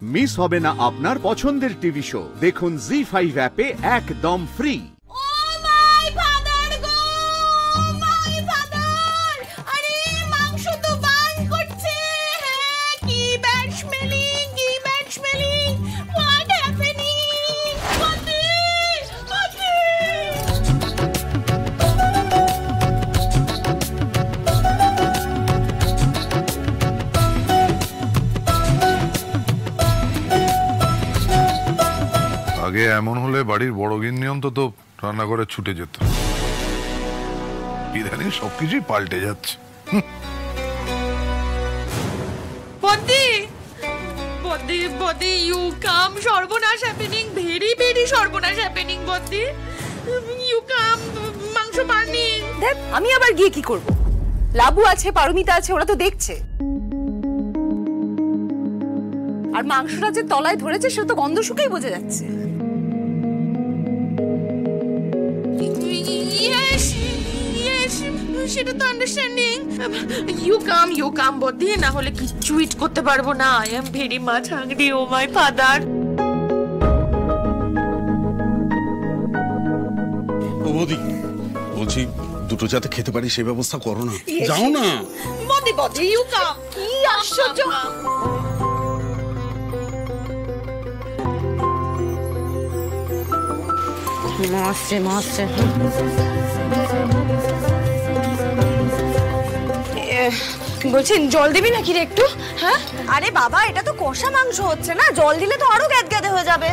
Miss হবে না আপনার পছন্দের টিভি শো। দেখুন জি5 অ্যাপে একদম ফ্রি। আগে এমন হলে বাড়ির বড় গিন্নি অন্তত রান্নাঘরে ছুটে যেত। ইদানিং সবকিছুই পাল্টে যাচ্ছে। বদি ইউ কাম, সর্বনাশ হ্যাপেনিং, ভেরি সর্বনাশ হ্যাপেনিং বদি, ইউ কাম, মাংস বার্নিং। দেখ আমি আবার গিয়ে কি করব? লাবু আছে, পারমিতা আছে, ওরা তো দেখছে। আর মাংসটা যে তলায় ধরেছে সেটা তো গন্ধ শুকেই বোঝা যাচ্ছে। সেটা তো আন্ডারস্ট্যান্ডিং। ইউ কাম বদি, না হলে কিচ্ছু ইট করতে পারবো না। I am very much hungry, oh my father. ও বৌদি, বলছি দুটো যাতে খেতে পারি সেই ব্যবস্থা করো না। যাও না বদি ইউ কাম। কি আশ্চর্য! মাসে বলছেন জল দিবি নাকি রে একটু? হ্যাঁ আরে বাবা, এটা তো কষা মাংস হচ্ছে না, জল দিলে তো আরো গ্যাদগ্যাদে হয়ে যাবে।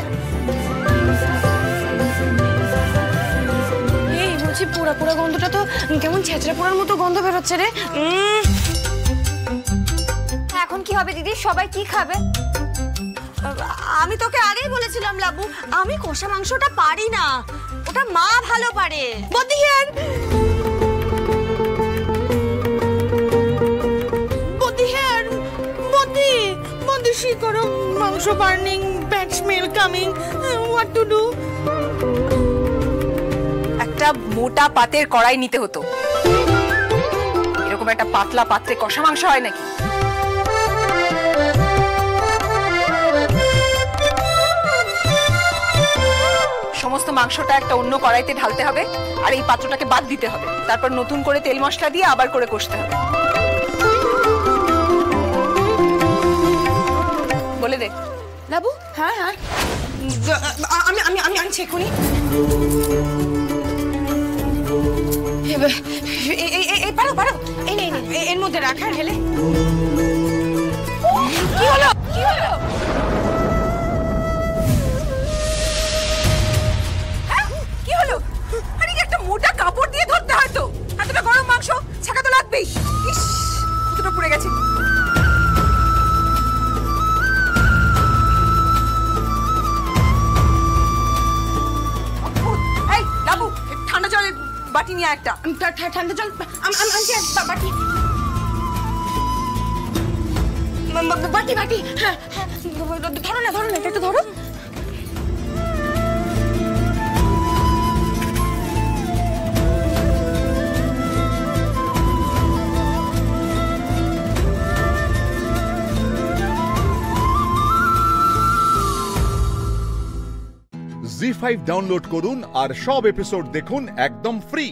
এই বলছি পোড়া পোড়া গন্ধটা তো কেমন ছেঁচড়া পোড়ার মতো গন্ধ বেরোচ্ছে রে। এখন কি হবে দিদি? সবাই কি খাবে? আমি তোকে আগেই বলেছিলাম লাবু, আমি কষা মাংসটা পারি না, ওটা মা ভালো পারে। বদি হিয়ার, বদি শি করো, মাংস burning, bad smell coming, what to do? একটা মোটা পাতের কড়াই নিতে হতো। এরকম একটা পাতলা পাত্রে কষা মাংস হয় নাকি? সমস্ত মাংসটা একটা অন্য কড়াইতে ঢালতে হবে, আর এই পাত্রটাকে বাদ দিতে হবে। তারপর নতুন করে তেল মশলা দিয়ে আবার করে কষতে হবে। বলে দে লাবু। হ্যাঁ আমি আমি আমি আমি চেক করি। পারো এই নে, এর মধ্যে রাখা ঢেলে। কি হলো? কি হলো? আরে একটা মোটা কাপড় দিয়ে ধরতে হয় তো, এতটা গরম মাংস ছাকা তো লাগবেই। ইস, কতটা পুড়ে গেছে। এই লাবু, ঠান্ডা জলের বাটি নিয়ে একটা। ঠান্ডা জল আনছি, বাটি বাটি। হ্যাঁ ধরো না, এটা একটু ধরো। জি5 ডাউনলোড করুন আর সব এপিসোড দেখুন একদম ফ্রি।